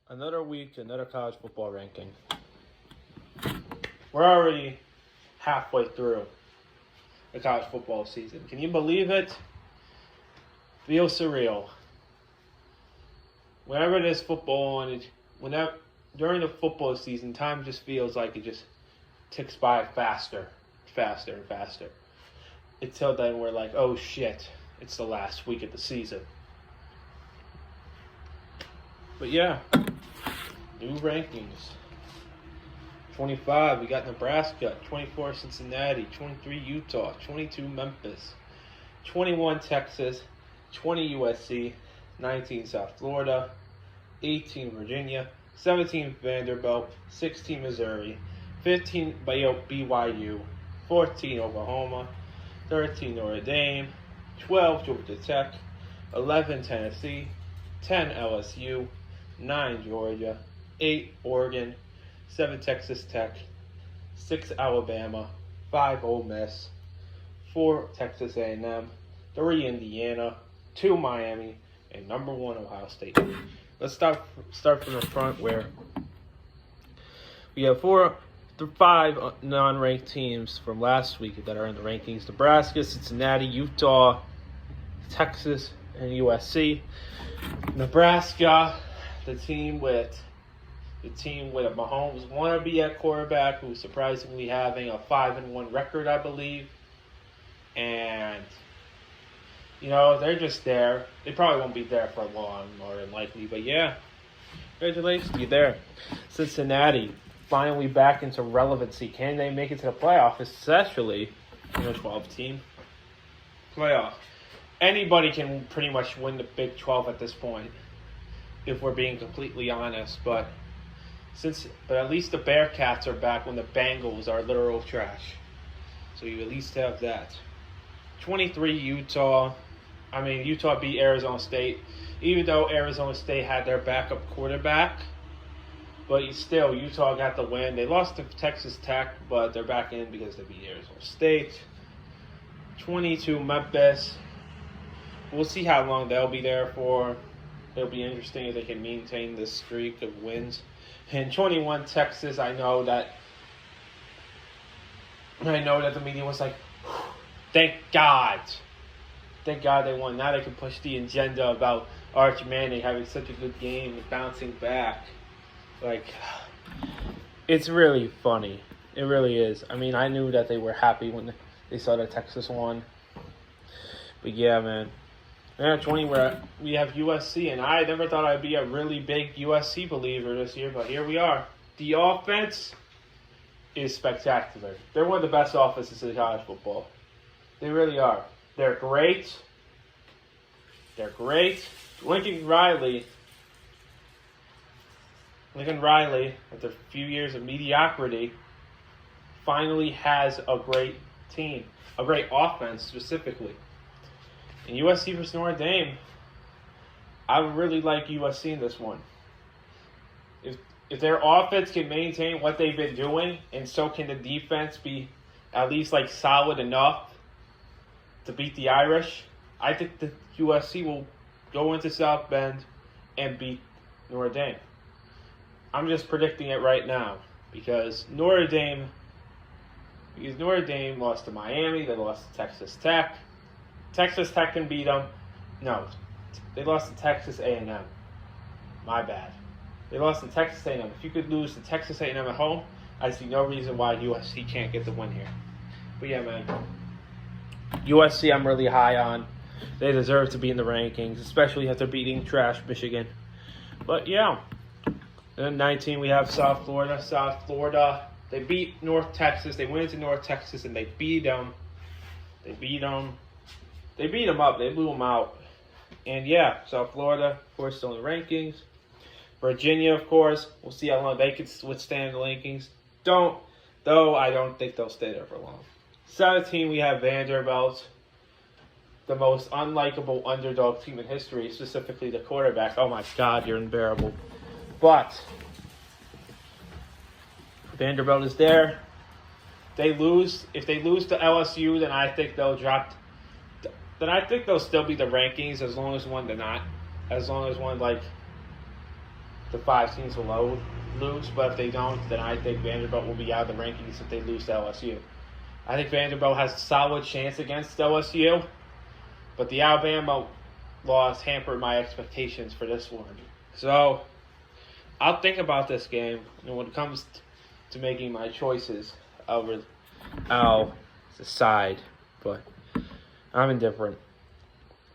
Another week, another college football ranking. We're already halfway through the college football season. Can you believe it? Feels surreal. Whenever there's football on, during the football season, time just feels like it just ticks by faster and faster. Until then, we're like, oh shit, it's the last week of the season. But yeah, new rankings. 25, we got Nebraska. 24, Cincinnati. 23, Utah. 22, Memphis. 21, Texas. 20, USC. 19, South Florida. 18, Virginia. 17, Vanderbilt. 16, Missouri. 15, BYU. 14, Oklahoma. 13, Notre Dame. 12, Georgia Tech. 11, Tennessee. 10, LSU. 9, Georgia. 8, Oregon. 7, Texas Tech. 6, Alabama. 5, Ole Miss. 4, Texas A&M. 3, Indiana. 2, Miami. And number 1, Ohio State. Let's start from the front where we have 5 non-ranked teams from last week that are in the rankings. Nebraska, Cincinnati, Utah, Texas, and USC. Nebraska, the team with a Mahomes wannabe at quarterback, who's surprisingly having a 5-1 record, I believe. And, they're just there. They probably won't be there for long, more than likely. But yeah, congratulations, you're there. Cincinnati, finally back into relevancy. Can they make it to the playoff, especially 12-team playoff? Anybody can pretty much win the Big 12 at this point, if we're being completely honest. But at least the Bearcats are back when the Bengals are literal trash. So you at least have that. 23, Utah. Utah beat Arizona State, even though Arizona State had their backup quarterback. But still, Utah got the win. They lost to Texas Tech, but they're back in because they beat Arizona State. 22, Memphis. We'll see how long they'll be there for. It'll be interesting if they can maintain this streak of wins. And 21, Texas. I know that the media was like, thank God they won. Now they can push the agenda about Arch Manning having such a good game and bouncing back. It's really funny. It really is. I knew that they were happy when they saw that Texas won. But yeah, man. At 20, where we have USC, and I never thought I'd be a really big USC believer this year, but here we are. The offense is spectacular. They're one of the best offenses in college football. They really are. They're great. Lincoln Riley, after a few years of mediocrity, finally has a great team, a great offense specifically. And USC versus Notre Dame, I would really like USC in this one. If their offense can maintain what they've been doing, and so can the defense be at least solid enough to beat the Irish, I think the USC will go into South Bend and beat Notre Dame. I'm just predicting it right now because Notre Dame lost to Miami, they lost to Texas Tech. Texas Tech can beat them. No, they lost to Texas A&M. My bad. They lost to Texas A&M. If you could lose to Texas A&M at home, I see no reason why USC can't get the win here. But yeah, man. USC I'm really high on. They deserve to be in the rankings, especially after beating trash Michigan. But yeah. Then 19, we have South Florida. South Florida, they beat North Texas. They went into North Texas and they beat them. They beat them up. They blew them out. And yeah, South Florida, of course, still in the rankings. Virginia, of course. We'll see how long they can withstand the rankings. I don't think they'll stay there for long. 17, we have Vanderbilt, the most unlikable underdog team in history, specifically the quarterback. Oh my God, you're unbearable. But Vanderbilt is there. If they lose to LSU, then I think they'll drop. Then I think they'll still be the rankings as long as one they're not. As long as one the 5 teams below lose, but if they don't, then I think Vanderbilt will be out of the rankings if they lose to LSU. I think Vanderbilt has a solid chance against LSU, but the Alabama loss hampered my expectations for this one. So I'll think about this game, and when it comes to making my choices, I'll decide, but I'm indifferent.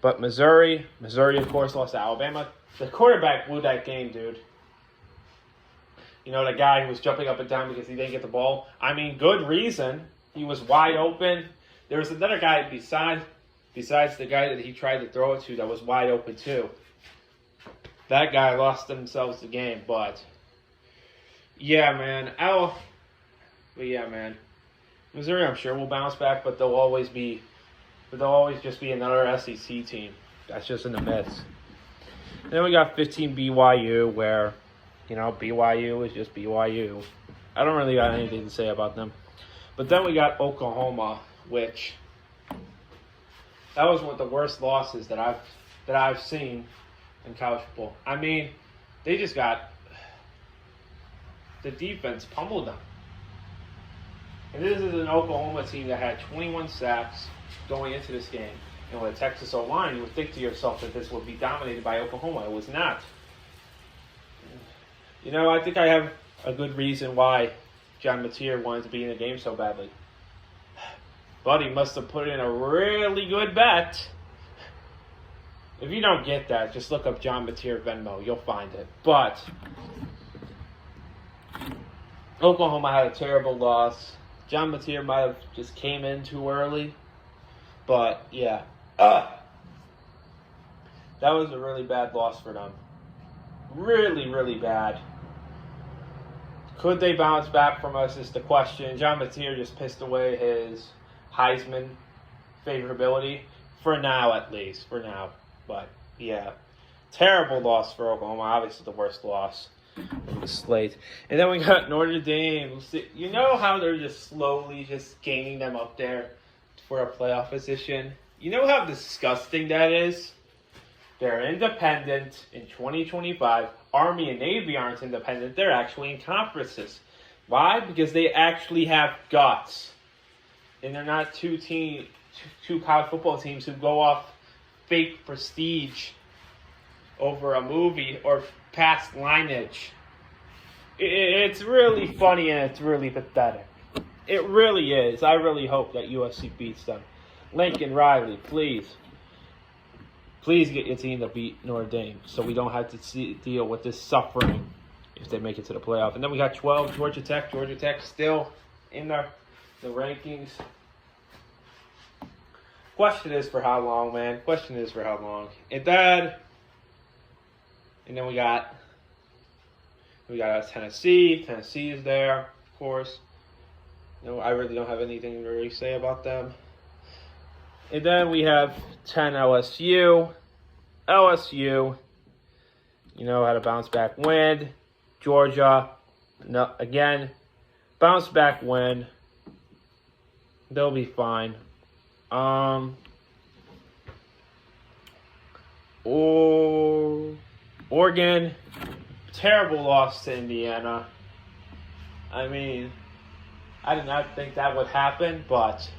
But Missouri, of course, lost to Alabama. The quarterback blew that game, dude. You know, the guy who was jumping up and down because he didn't get the ball. I mean, good reason. He was wide open. There was another guy besides the guy that he tried to throw it to that was wide open too. That guy lost themselves the game, but yeah, man. Missouri, I'm sure will bounce back, but they'll always just be another SEC team. That's just in the midst. And then we got 15 BYU, where, you know, BYU is just BYU. I don't really got anything to say about them. But then we got Oklahoma, which that was one of the worst losses that I've seen in college football. I mean, they just got the defense pummeled them. And this is an Oklahoma team that had 21 sacks going into this game. And with a Texas O-line, you would think to yourself that this would be dominated by Oklahoma. It was not. You know, I think I have a good reason why John Mateer wanted to be in the game so badly. But he must have put in a really good bet. If you don't get that, just look up John Mateer Venmo. You'll find it. But Oklahoma had a terrible loss. John Mateer might have just came in too early. But, yeah. That was a really bad loss for them. Really, really bad. Could they bounce back from us is the question. John Mateer just pissed away his Heisman favorability. For now, at least. For now. But, yeah. Terrible loss for Oklahoma. Obviously the worst loss of the slate. And then we got Notre Dame. You know how they're just slowly just gaining them up there for a playoff position? You know how disgusting that is? They're independent in 2025. Army and Navy aren't independent. They're actually in conferences. Why? Because they actually have guts. And they're not two college football teams who go off fake prestige over a movie or past lineage. It's really funny and it's really pathetic. It really is. I really hope that USC beats them. Lincoln Riley, please get your team to beat Notre Dame so we don't have to deal with this suffering if they make it to the playoff. And then we got 12, Georgia Tech. Georgia Tech still in the rankings. Question is for how long, man. Question is for how long. And then we got Tennessee. Tennessee is there, of course. No, I really don't have anything to really say about them. And then we have 10 LSU. LSU, you know, had a bounce back win. Georgia, no, again, bounce back win. They'll be fine. Oregon, terrible loss to Indiana. I mean, I did not think that would happen, but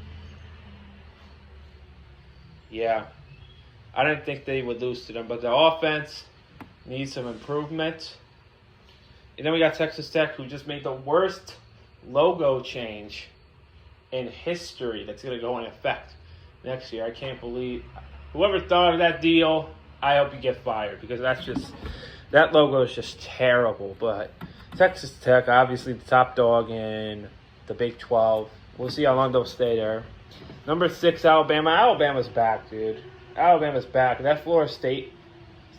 yeah, I didn't think they would lose to them. But the offense needs some improvement. And then we got Texas Tech, who just made the worst logo change in history that's going to go in effect next year. I can't believe whoever thought of that deal. I hope you get fired because that logo is just terrible. But Texas Tech, obviously the top dog in the Big 12. We'll see how long they'll stay there. Number 6, Alabama. Alabama's back, dude. Alabama's back. That Florida State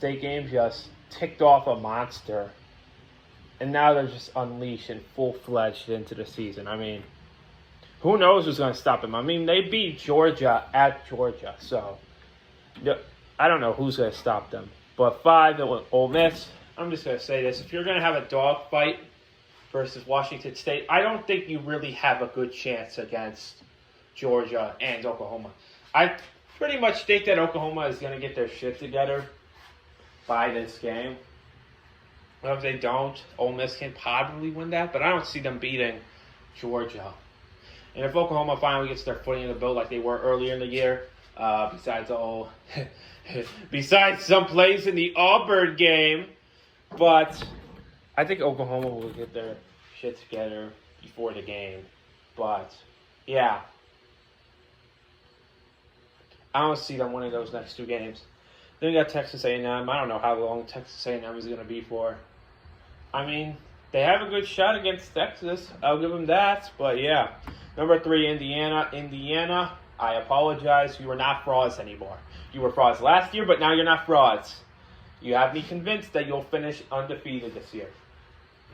game just ticked off a monster. And now they're just unleashed and full-fledged into the season. I mean, who knows who's going to stop them? I mean, they beat Georgia at Georgia. So, I don't know who's going to stop them. But 5, it was Ole Miss. I'm just going to say this. If you're going to have a dogfight versus Washington State, I don't think you really have a good chance against Georgia and Oklahoma. I pretty much think that Oklahoma is going to get their shit together by this game. Well, if they don't, Ole Miss can probably win that, but I don't see them beating Georgia. And if Oklahoma finally gets their footing in the bill like they were earlier in the year, besides some plays in the Auburn game, but I think Oklahoma will get their shit together before the game. But yeah, I don't see them winning those next two games. Then we got Texas A&M. I don't know how long Texas A&M is going to be for. I mean, they have a good shot against Texas. I'll give them that. But yeah, number 3, Indiana. Indiana, I apologize. You are not frauds anymore. You were frauds last year, but now you're not frauds. You have me convinced that you'll finish undefeated this year.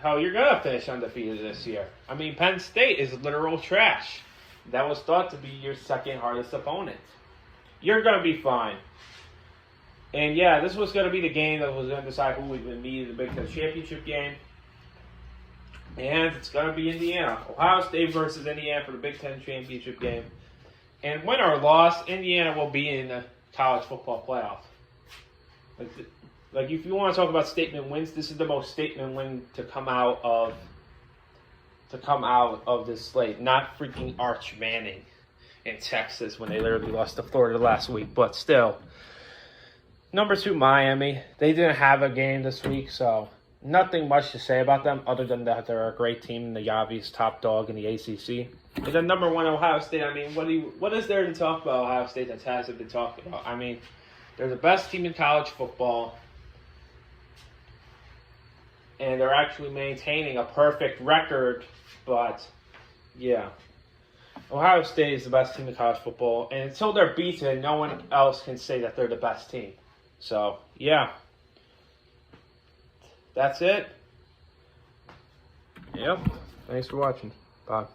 Hell, you're going to finish undefeated this year. I mean, Penn State is literal trash. That was thought to be your second hardest opponent. You're going to be fine. And yeah, this was going to be the game that was going to decide who would meet in the Big Ten Championship game. And it's going to be Indiana. Ohio State versus Indiana for the Big Ten Championship game. And win or loss, Indiana will be in the college football playoff. Like if you want to talk about statement wins, this is the most statement win to come out of this slate. Not freaking Arch Manning in Texas when they literally lost to Florida last week, but still. Number 2, Miami. They didn't have a game this week, so nothing much to say about them other than that they're a great team, the obvious top dog in the ACC. And then number 1, Ohio State. I mean, what is there to talk about Ohio State that hasn't been talked about? I mean, they're the best team in college football, and they're actually maintaining a perfect record. But yeah, Ohio State is the best team in college football, and until they're beaten, no one else can say that they're the best team. So, yeah. That's it. Yep. Thanks for watching. Bye.